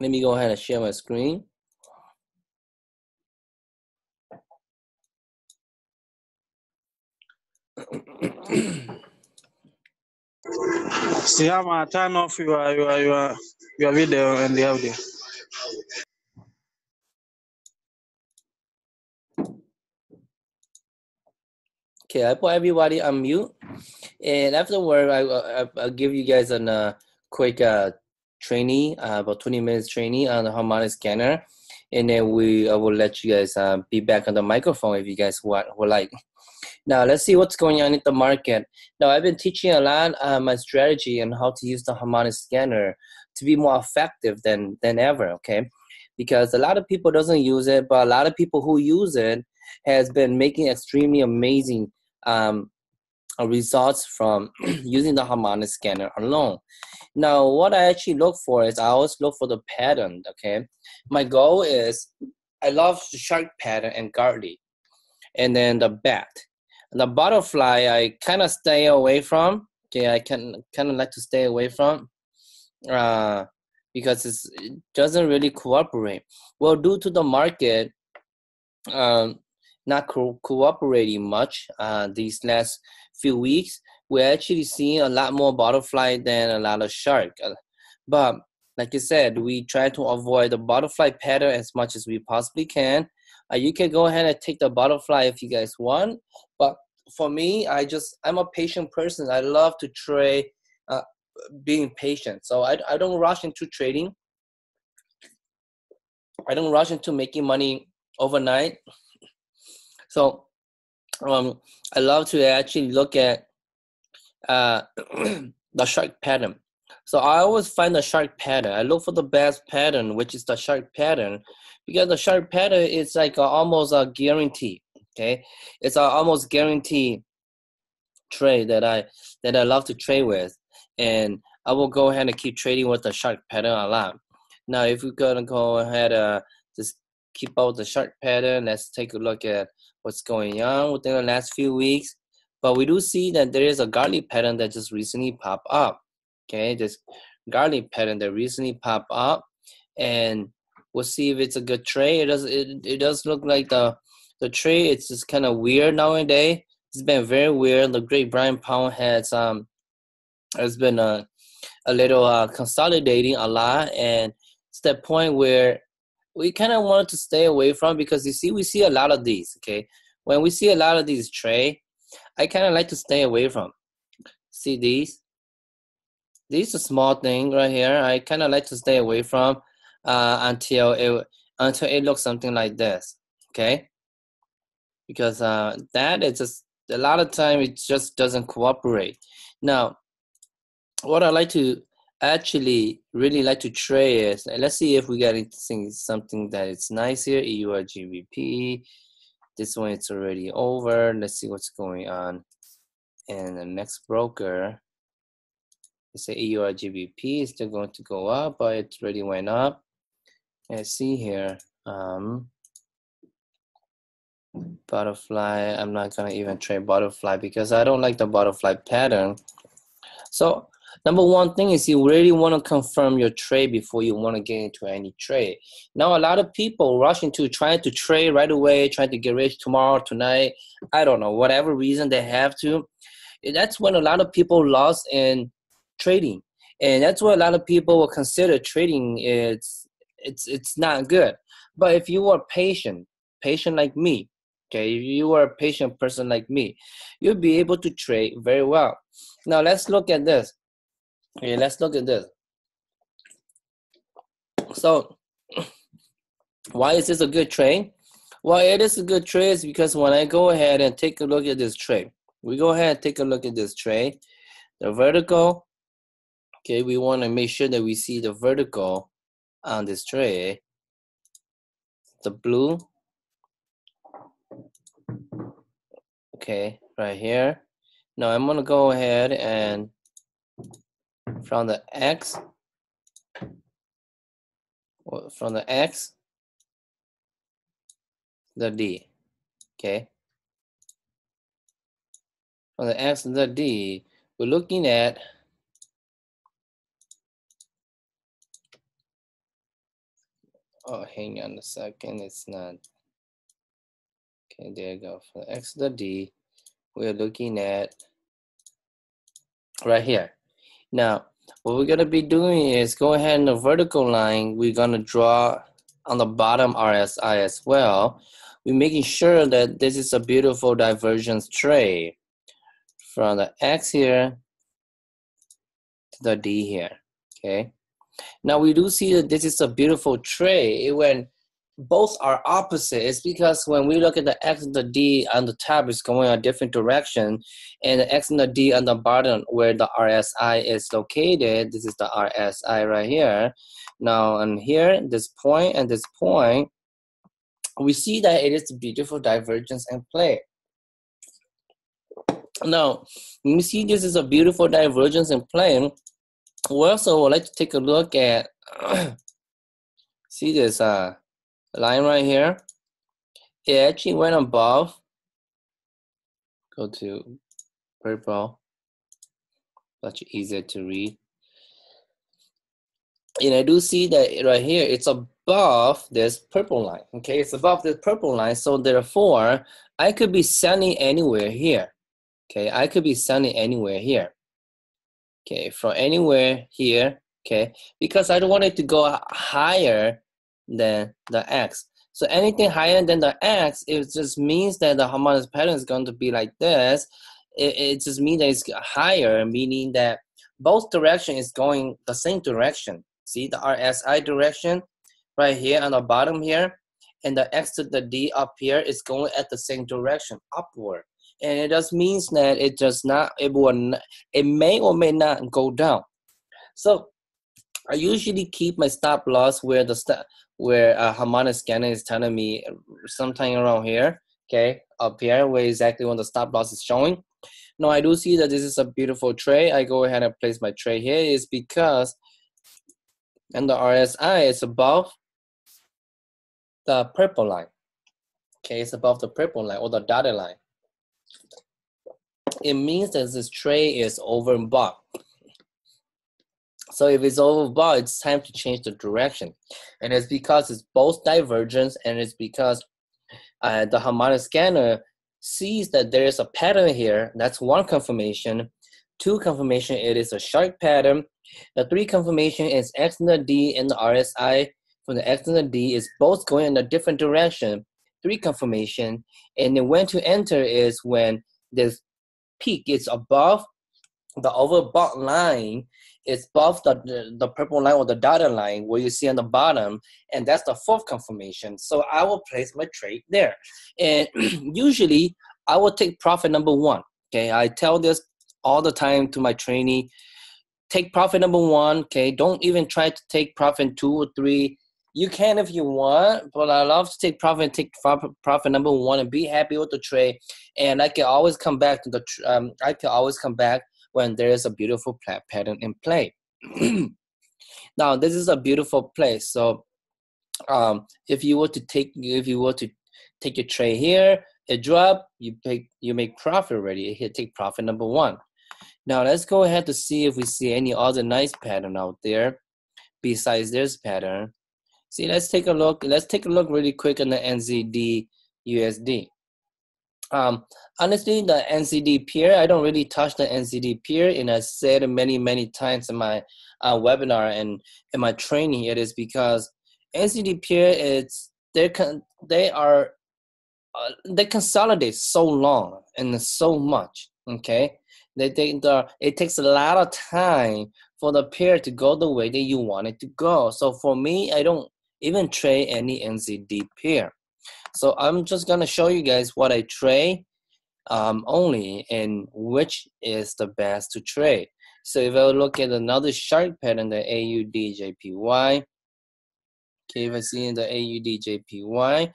Let me go ahead and share my screen. Siyama, turn off your video and the audio. Okay, I put everybody on mute, and afterward, I'll give you guys a quick training, about 20 minutes training on the harmonic scanner, and then I will let you guys be back on the microphone if you guys would like. Now let's see what's going on in the market. Now I've been teaching a lot my strategy and how to use the harmonic scanner to be more effective than ever. Okay, because a lot of people doesn't use it, but a lot of people who use it has been making extremely amazing results from using the harmonic scanner alone. Now, what I actually look for is I always look for the pattern. Okay, my goal is I love the shark pattern and garlic, and then the bat. The butterfly I kind of stay away from. Okay, I kind of like to stay away from because it doesn't really cooperate. Well, due to the market not cooperating much these last few weeks, we're actually seeing a lot more butterfly than a lot of shark. But like I said, we try to avoid the butterfly pattern as much as we possibly can. You can go ahead and take the butterfly if you guys want, but for me, I'm a patient person. I love to trade, being patient. So I don't rush into trading. I don't rush into making money overnight. So I love to actually look at the shark pattern. So I always find the shark pattern. I look for the best pattern, which is the shark pattern, because the shark pattern is like almost a guarantee. Okay, it's a almost guaranteed trade that I love to trade with, and I will go ahead and keep trading with the shark pattern a lot. Now, if we're gonna go ahead just keep out the shark pattern, let's take a look at what's going on within the last few weeks. But we do see that there is a garlic pattern that just recently popped up. Okay, this garlic pattern that recently popped up, and we'll see if it's a good trade. It does look like the trade. It's just kind of weird nowadays. It's been very weird. The Great Brian Pound has been a little consolidating a lot, and it's that point where we kind of wanted to stay away from, because you see, we see a lot of these. Okay, when we see a lot of these trade, I kind of like to stay away from. See these? These are small thing right here. I kind of like to stay away from until it looks something like this. Okay, because that is just a lot of time it just doesn't cooperate. Now, what I like to actually really like to trade is, let's see if we got something that is nice here. EURGBP. This one it's already over. Let's see what's going on. And the next broker, let's say EURGBP is still going to go up, but it already went up. Let's see here. Butterfly. I'm not gonna even trade butterfly because I don't like the butterfly pattern. So number one thing is you really want to confirm your trade before you want to get into any trade. Now, a lot of people rush into trying to trade right away, trying to get rich tomorrow, tonight. I don't know, whatever reason they have to. That's when a lot of people lost in trading. And that's what a lot of people will consider trading. It's not good. But if you are patient like me, okay, if you are a patient person like me, you'll be able to trade very well. Now let's look at this. Okay, let's look at this. So why is this a good trade? Well, it is a good trade because when I go ahead and take a look at this trade, we go ahead and take a look at this trade, the vertical. Okay, we want to make sure that we see the vertical on this trade, the blue. Okay, right here. Now I'm gonna go ahead and from the X, the D. Okay, from the X and the D, we're looking at Oh, hang on a second, it's not. Okay, there you go. For X to the D, we're looking at right here. Now, what we're gonna be doing is go ahead in the vertical line, we're gonna draw on the bottom RSI as well. We're making sure that this is a beautiful divergence trade from the X here to the D here, okay? Now we do see that this is a beautiful trade when both are opposite. It's because when we look at the X and the D on the top is going a different direction, and the X and the D on the bottom where the RSI is located, this is the RSI right here. Now on here, this point and this point, we see that it is a beautiful divergence in play. Now, when we see this is a beautiful divergence in play, we also would like to take a look at, see this line right here. It actually went above, go to purple, much easier to read. And I do see that right here, it's above this purple line, okay? It's above this purple line, so therefore, I could be selling anywhere here, okay? I could be selling anywhere here, okay? From anywhere here, okay? Because I don't want it to go higher than the X. So anything higher than the X, it just means that the harmonic pattern is going to be like this. It just means that it's higher, meaning that both direction is going the same direction. See the RSI direction right here on the bottom here, and the X to the D up here is going at the same direction, upward. And it just means that it does not, it may or may not go down. So I usually keep my stop loss where where harmonic scanner is telling me sometime around here, okay, up here where exactly when the stop loss is showing. Now I do see that this is a beautiful trade. I go ahead and place my trade here is because, and the RSI is above the purple line. Okay, it's above the purple line or the dotted line. It means that this trade is overbought. So if it's overbought, it's time to change the direction. And it's because it's both divergence, and it's because the harmonic scanner sees that there is a pattern here. That's one confirmation. Two confirmation, it is a shark pattern. The three confirmation is X and the D and the RSI from the X and the D is both going in a different direction. Three confirmation. And then when to enter is when this peak is above the overbought line, is above the purple line or the dotted line where you see on the bottom, and that's the fourth confirmation. So I will place my trade there. And usually I will take profit number one. Okay, I tell this all the time to my trainee. Take profit number one, okay? Don't even try to take profit two or three. You can if you want, but I love to take profit number one and be happy with the trade. And I can always come back to I can always come back when there is a beautiful pattern in play. Now this is a beautiful place. So if you were to take your trade here, it drop, you make profit already. Here, take profit number one. Now let's go ahead to see if we see any other nice pattern out there besides this pattern. See, let's take a look. Let's take a look really quick on the NZD USD. Honestly, the NZD pair, I don't really touch the NZD pair, and I said many times in my webinar and in my training. It is because NZD pair, they consolidate so long and so much. Okay, it takes a lot of time for the pair to go the way that you want it to go. So for me, I don't even trade any NZD pair. So I'm just gonna show you guys what I trade only and which is the best to trade. So if I look at another shark pattern, the AUDJPY, okay, if I see the AUDJPY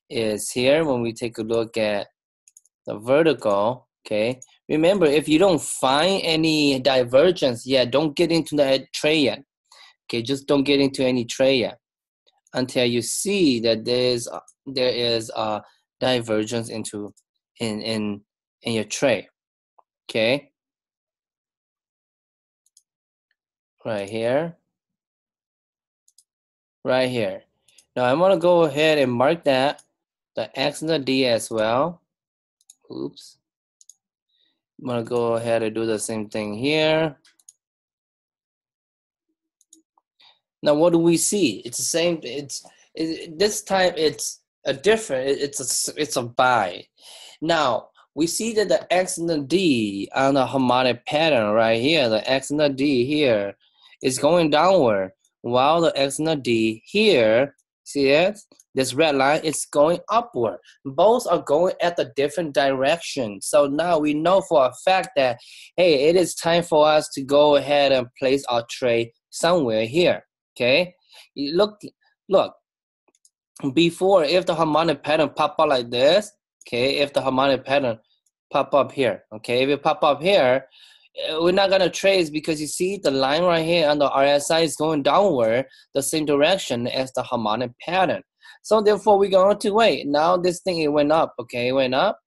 is here. When we take a look at the vertical, okay, remember if you don't find any divergence yet, don't get into the trade yet. Okay, just don't get into any trade yet until you see that there is a divergence in your trade. Okay, right here, right here. Now I'm gonna go ahead and mark that, the X and the D as well. Oops. I'm gonna go ahead and do the same thing here. Now what do we see? It's the same. This time it's a different. It's a buy. Now we see that the X and the D on the harmonic pattern right here, the X and the D here is going downward, while the X and the D here, see it? This red line is going upward. Both are going at the different direction. So now we know for a fact that, hey, it is time for us to go ahead and place our trade somewhere here. Okay, look, before, if the harmonic pattern pop up like this, okay, if the harmonic pattern pop up here, okay, if it pop up here, we're not gonna trace because you see the line right here on the RSI is going downward the same direction as the harmonic pattern. So therefore we're going to wait. Now this thing, it went up, okay, it went up.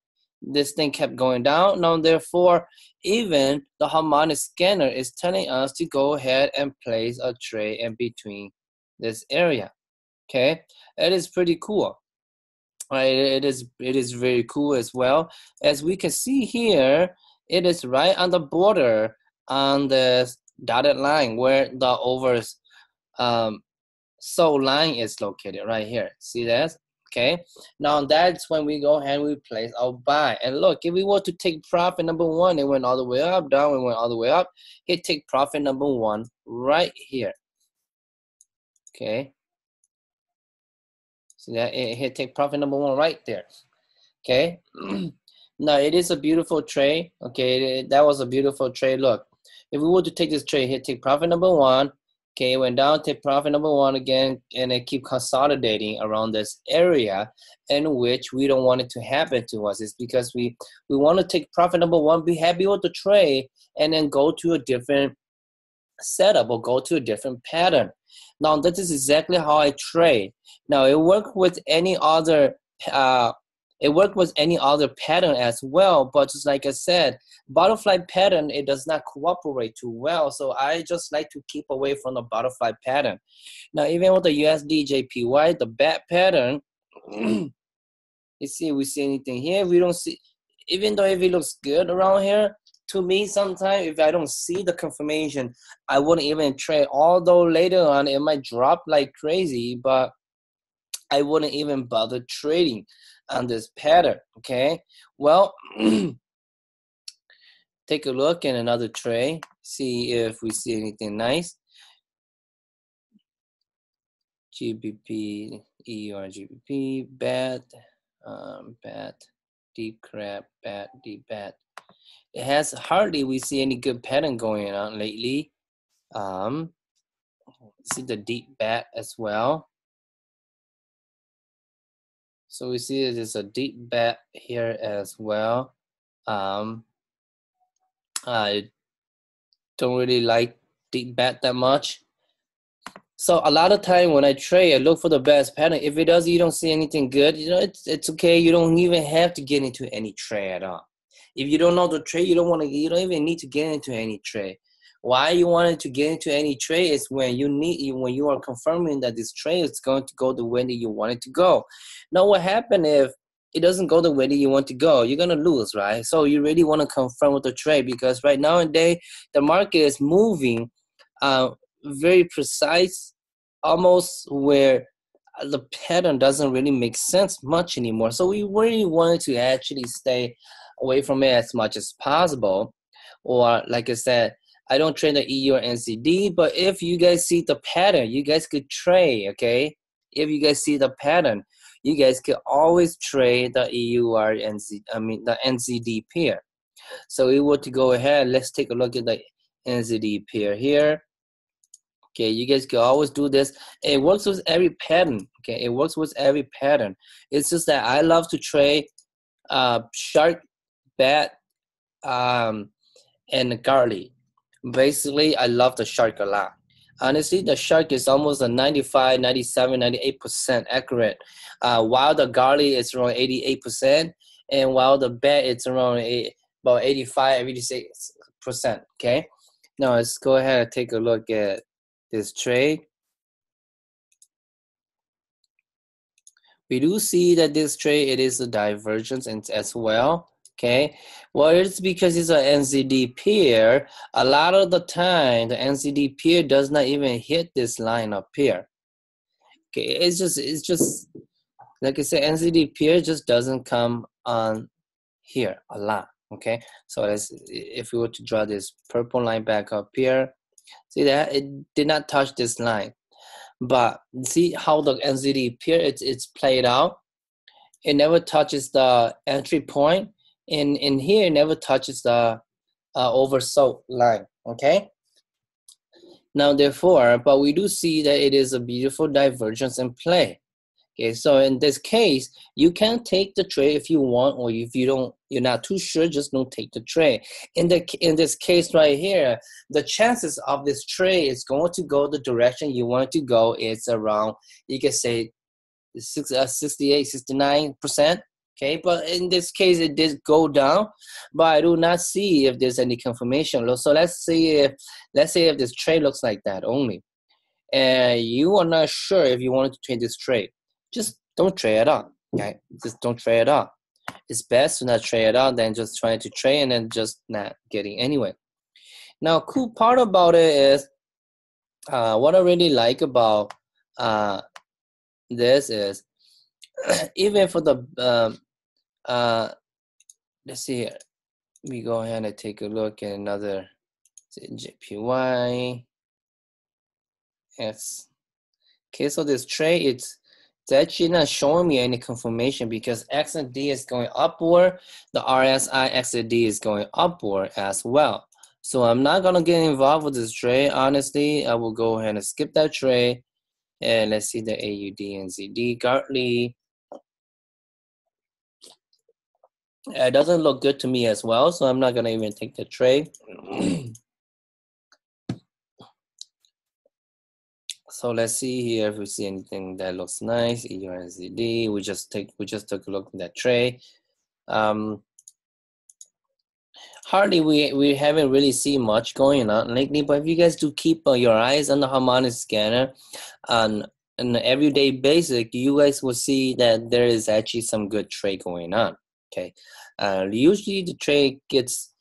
This thing kept going down. Now therefore even the harmonic scanner is telling us to go ahead and place a trade in between this area. Okay, it is pretty cool. Right, it is very cool as well. As we can see here, it is right on the border on the dotted line where the sold line is located right here. See that? Okay, now that's when we go ahead and we place our buy. And look, if we were to take profit number one, it went all the way up, down, it went all the way up. Hit take profit number one right here. Okay, so that it hit take profit number one right there. Okay, now it is a beautiful trade. Okay, that was a beautiful trade. Look, if we were to take this trade here, take profit number one. Okay, it went down, take profit number one again, and it keep consolidating around this area in which we don't want it to happen to us. It's because we want to take profit number one, be happy with the trade, and then go to a different setup or go to a different pattern. Now that is exactly how I trade. Now it worked with any other pattern as well, but just like I said, butterfly pattern, it does not cooperate too well, so I just like to keep away from the butterfly pattern. Now even with the USD JPY, the bat pattern, you see, we see anything here, we don't see, even though if it looks good around here, to me sometimes if I don't see the confirmation, I wouldn't even trade, although later on it might drop like crazy, but I wouldn't even bother trading on this pattern. Okay, well, take a look at another trade, see if we see anything nice. GBP, EUR, GBP, bat, deep crab, bat, deep bat. It has hardly we see any good pattern going on lately. See the deep bat as well. So we see there's a deep bat here as well. I don't really like deep bat that much. So a lot of time when I trade, I look for the best pattern. If it does, you don't see anything good, you know, it's okay. You don't even have to get into any trade at all. If you don't know the trade, you don't even need to get into any trade. Why you wanted to get into any trade is when you are confirming that this trade is going to go the way that you want it to go. Now what happened if it doesn't go the way that you want to go? You're gonna lose, right? So you really want to confirm with the trade, because right nowadays the market is moving very precise, almost where the pattern doesn't really make sense much anymore. So we really wanted to actually stay away from it as much as possible. Or like I said, I don't trade the EU or NCD, but if you guys see the pattern, you guys could trade, okay? If you guys see the pattern, you guys can always trade the EU or the NCD pair. So we want to go ahead, let's take a look at the NCD pair here. Okay, you guys can always do this. It works with every pattern. Okay, it works with every pattern. It's just that I love to trade shark, bat, and garlic. Basically, I love the shark a lot. Honestly, the shark is almost a 95, 97, 98% accurate, while the garlic is around 88%, and while the bat is around about 85, 86%. Okay, now let's go ahead and take a look at this trade. We do see that this trade, it is a divergence as well. Okay, well, it's because it's an NZD pair. A lot of the time, the NZD pair does not even hit this line up here. Okay, it's just like I said, NZD pair just doesn't come on here a lot. Okay, so if we were to draw this purple line back up here, see that it did not touch this line, but see how the NZD pair it's played out. It never touches the entry point. In here, it never touches the oversold line. Okay. Now, therefore, but we do see that it is a beautiful divergence in play. Okay, so in this case, you can take the trade if you want, or if you don't, you're not too sure, just don't take the trade. In this case right here, the chances of this trade is going to go the direction you want it to go is around, you can say 68, 69%. Okay, but in this case, it did go down, but I do not see if there's any confirmation. So let's say if this trade looks like that only, and you are not sure if you wanted to trade this trade, just don't trade at all. Okay, just don't trade at all. It's best to not trade at all than just trying to trade and then just not getting anywhere. Now, cool part about it is what I really like about this is even for the let's see here. We go ahead and take a look at another JPY. Yes. Okay, so this trade, it's actually not showing me any confirmation because XND is going upward. The RSI XND is going upward as well. So I'm not going to get involved with this trade. Honestly, I will go ahead and skip that trade. And let's see the AUD and ZD currently. It doesn't look good to me as well, so I'm not going to even take the trade. So let's see here if we see anything that looks nice. EURZD. We just took a look at that trade. Hardly we haven't really seen much going on lately, but if you guys do keep your eyes on the harmonic scanner on an everyday basis, you guys will see that there is actually some good trade going on. Okay, usually the trade gets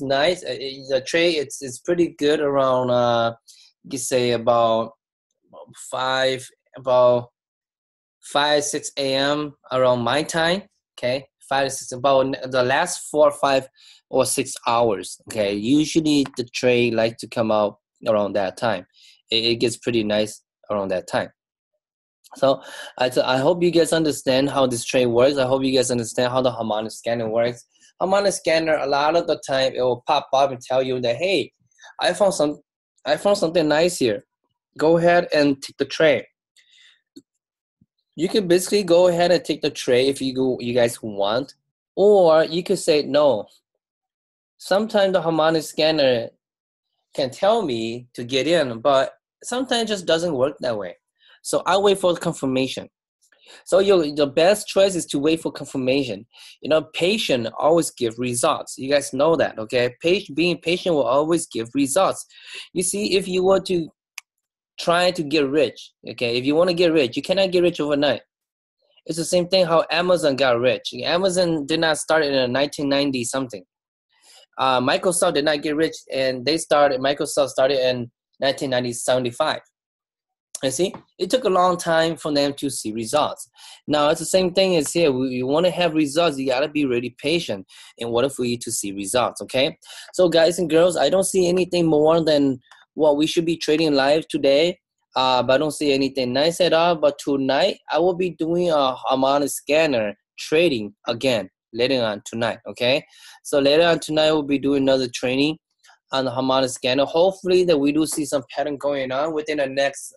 nice. The trade it's pretty good around you say about 5 6 a.m. around my time. Okay, 5 to 6, about the last 4 5 or 6 hours. Okay, usually the trade like to come out around that time. It gets pretty nice around that time. So I hope you guys understand how this trade works. I hope you guys understand how the harmonic scanner works. Harmonic scanner, a lot of the time it will pop up and tell you that, hey, I found something nice here. Go ahead and take the trade. You can basically go ahead and take the trade if you guys want, or you could say no. Sometimes the harmonic scanner can tell me to get in, but sometimes it just doesn't work that way. So I wait for confirmation. So the best choice is to wait for confirmation. Patient always give results. You guys know that, okay? Being patient will always give results. You see, if you were to try to get rich, okay? If you want to get rich, you cannot get rich overnight. It's the same thing how Amazon got rich. Amazon did not start in 1990 something. Microsoft did not get rich, and Microsoft started in 1975. You see, it took a long time for them to see results. Now, it's the same thing as here. You want to have results, you got to be really patient in order for you to see results, okay? So, guys and girls, I don't see anything more than what we should be trading live today. But I don't see anything nice at all. But tonight, I will be doing a harmonic scanner trading again later on tonight, okay? So, later on tonight, we'll be doing another training on the harmonic scanner. Hopefully that we do see some pattern going on within the next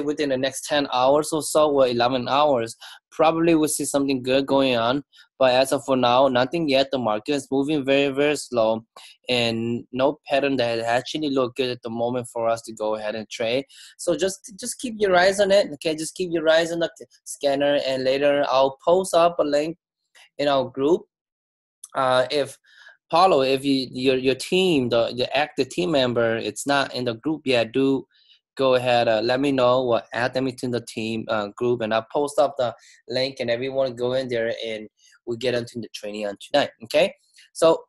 within the next 10 hours or so, or 11 hours. Probably we'll see something good going on, but as of for now, nothing yet. The market is moving very, very slow, and no pattern that actually look good at the moment for us to go ahead and trade. So just keep your eyes on it, okay? Just keep your eyes on the scanner, and later I'll post up a link in our group. If Paulo, if your team, the active team member, it's not in the group yet, do go ahead, let me know, or add them into the team group, and I'll post up the link, and everyone go in there, and we get into the training on tonight. Okay, so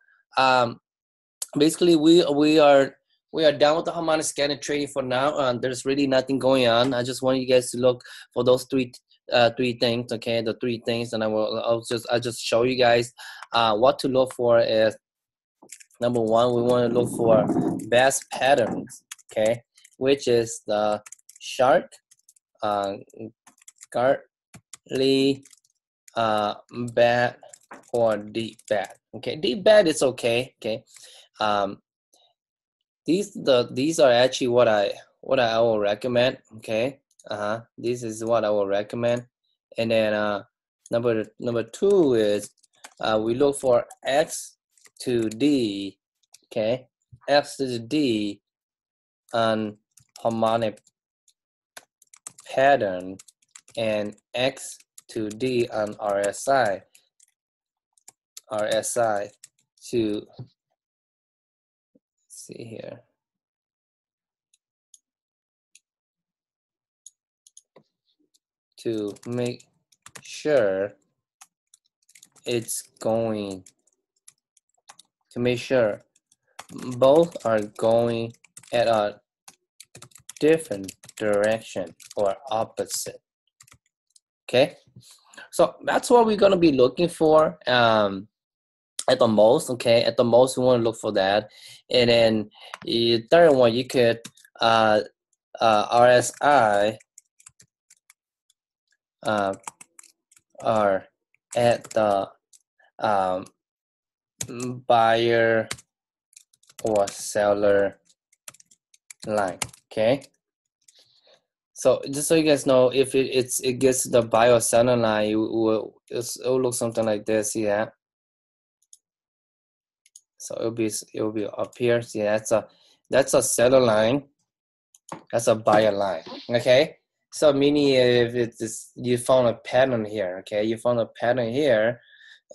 basically we are done with the harmonic scanning trading for now. There's really nothing going on. I just want you guys to look for those three things. Okay, the three things, and I'll just show you guys what to look for. Is number one, we want to look for best patterns. Okay, which is the shark, gartly, bat, or deep bat. Okay, deep bat is okay. Okay, these are actually what I will recommend. Okay, this is what I will recommend. And then number two is we look for X to D. Okay, X to D on harmonic pattern, and X to D on RSI to see here. To make sure it's going, to make sure both are going at a different direction or opposite. Okay, so that's what we're going to be looking for at the most. Okay, at the most we want to look for that. And then the third one, you could RSI are at the buyer or seller line. Okay, so just so you guys know, if it gets to the buyer or seller line, it will look something like this. Yeah, so it'll be up here. See, that's a seller line, that's a buyer line. Okay, so meaning if it's you found a pattern here. Okay, you found a pattern here,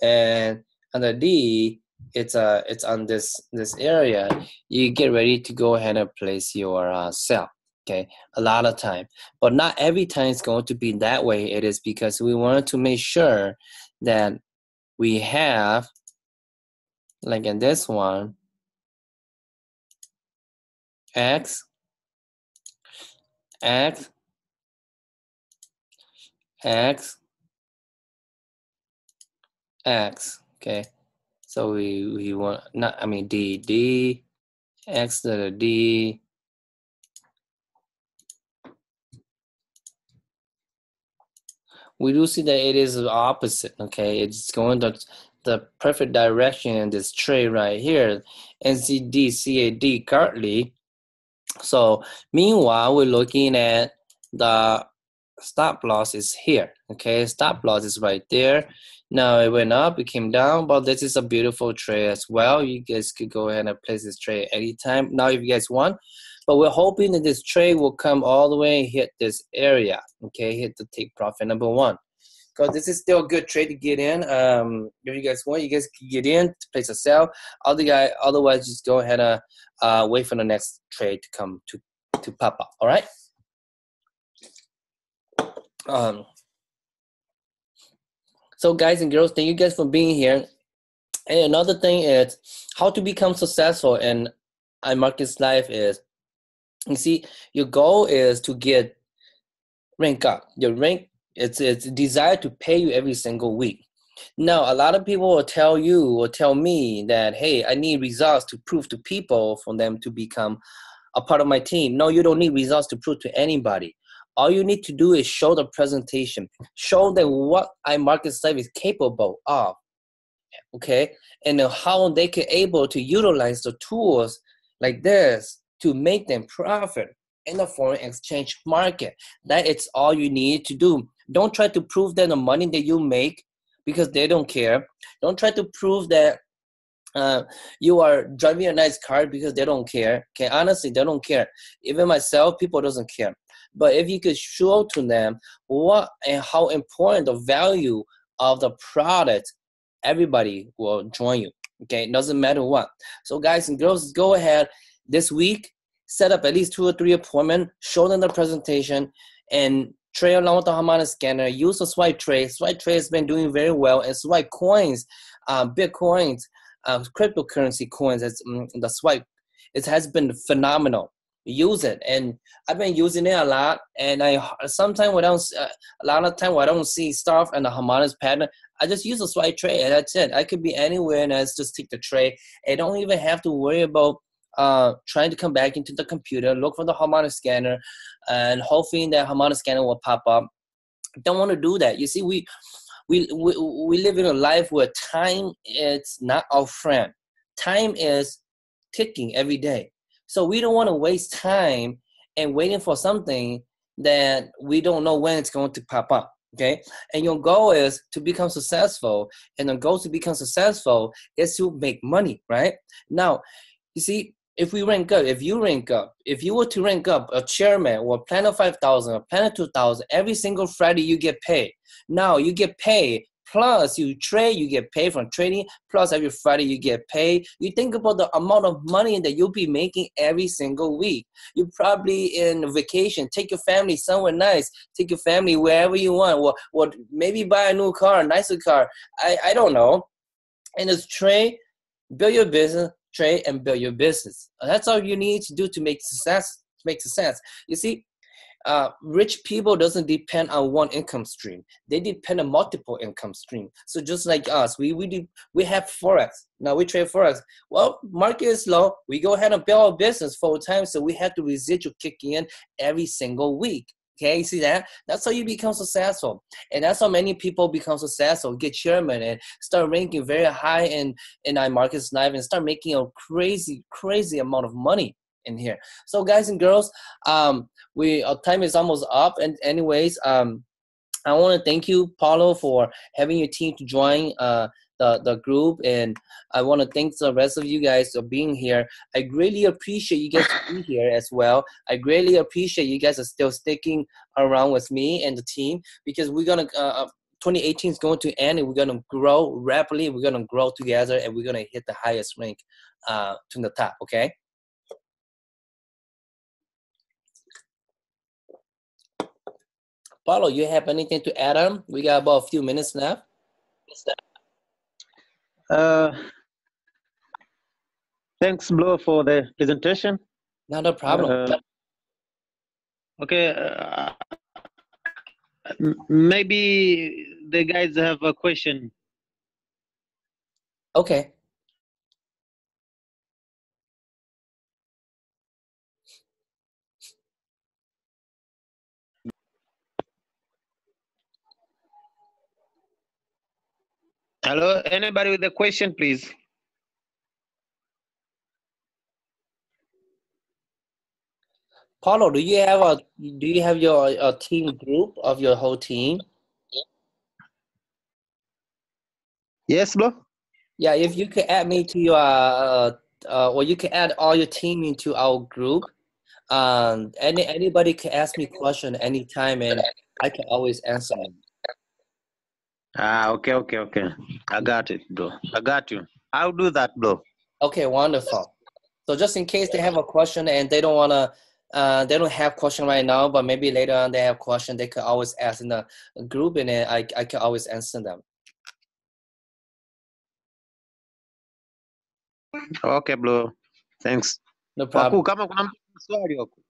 and under D, it's on this area. You get ready to go ahead and place your sell. Okay, a lot of time, but not every time it's going to be that way. It is because we wanted to make sure that we have, like in this one, X, X, X, X. Okay, so we want D, X to the D. We do see that it is the opposite. Okay, it's going the perfect direction in this trade right here, NCD CAD currently. So meanwhile, we're looking at the stop loss is here. Okay, stop loss is right there. Now it went up, it came down, but this is a beautiful trade as well. You guys could go ahead and place this trade anytime now if you guys want. But we're hoping that this trade will come all the way and hit this area. Okay, hit the take profit number one. Because this is still a good trade to get in. If you guys want, you guys can get in to place a sell. Otherwise, just go ahead and wait for the next trade to come to pop up. All right. So guys and girls, thank you guys for being here. And another thing is how to become successful in iMarkets Live is, you see, your goal is to get rank up. Your rank, it's desired to pay you every single week. Now, a lot of people will tell you or tell me that, hey, I need results to prove to people for them to become a part of my team. No, you don't need results to prove to anybody. All you need to do is show the presentation, show them what iMarkets Live is capable of, okay, and how they can able to utilize the tools like this to make them profit in the foreign exchange market. That is all you need to do. Don't try to prove them the money that you make because they don't care. Don't try to prove that you are driving a nice car because they don't care. Okay, honestly, they don't care. Even myself, people doesn't care. But if you could show to them what and how important the value of the product, everybody will join you. Okay, it doesn't matter what. So guys and girls, go ahead this week set up at least 2 or 3 appointments, show them the presentation, and trade along with the harmonic scanner. Use the swipe trade. Swipe trade has been doing very well, and swipe coins, Bitcoins, cryptocurrency coins. As the swipe, it has been phenomenal. Use it, and I've been using it a lot. And I sometimes a lot of time when I don't see stuff and the harmonic pattern, I just use a swipe trade, and that's it. I could be anywhere, and I just take the trade. I don't even have to worry about trying to come back into the computer, look for the harmonic scanner, and hoping that harmonic scanner will pop up. Don't want to do that. You see, we live in a life where time is not our friend. Time is ticking every day. So we don't want to waste time and waiting for something that we don't know when it's going to pop up. Okay. And your goal is to become successful. And the goal to become successful is to make money, right? Now, you see, if you were to rank up a chairman or Planet 5,000 or Planet 2,000, every single Friday you get paid. Now you get paid, plus you trade, you get paid from trading, plus every Friday you get paid. You think about the amount of money that you'll be making every single week. You're probably in vacation, take your family somewhere nice, take your family wherever you want, or maybe buy a new car, a nicer car. I don't know. And it's trade, build your business, trade, and build your business. That's all you need to do to make success. You see, rich people doesn't depend on one income stream. They depend on multiple income streams. So just like us, we have Forex. Now we trade Forex. Well, market is low. We go ahead and build our business full time. So we have the residual kicking in every single week. Okay, you see that? That's how you become successful. And that's how many people become successful, get chairman and start ranking very high in our market's life and start making a crazy amount of money in here. So guys and girls, our time is almost up. And anyways, I want to thank you, Paulo, for having your team to join the group, and I want to thank the rest of you guys for being here. I greatly appreciate you guys to be here as well. I greatly appreciate you guys are still sticking around with me and the team, because we're gonna 2018 is going to end, and we're gonna grow rapidly. We're gonna grow together, and we're gonna hit the highest rank to the top. Okay. Paulo, you have anything to add on? We got about a few minutes left. Thanks, Blo, for the presentation. Not a problem. Okay. Maybe the guys have a question. Okay. Hello, anybody with a question, please? Paulo, do you have your team group of your whole team? Yes, Blo. Yeah, if you could add me to your or you can add all your team into our group. Anybody can ask me question anytime, and I can always answer them. Okay. I got it, bro. I got you. I'll do that, bro. Okay, wonderful. So just in case they have a question and they don't have question right now, but maybe later on they have question, they could always ask in the group, and then I can always answer them. Okay, bro. Thanks. No problem. Kama kuna maswali wako.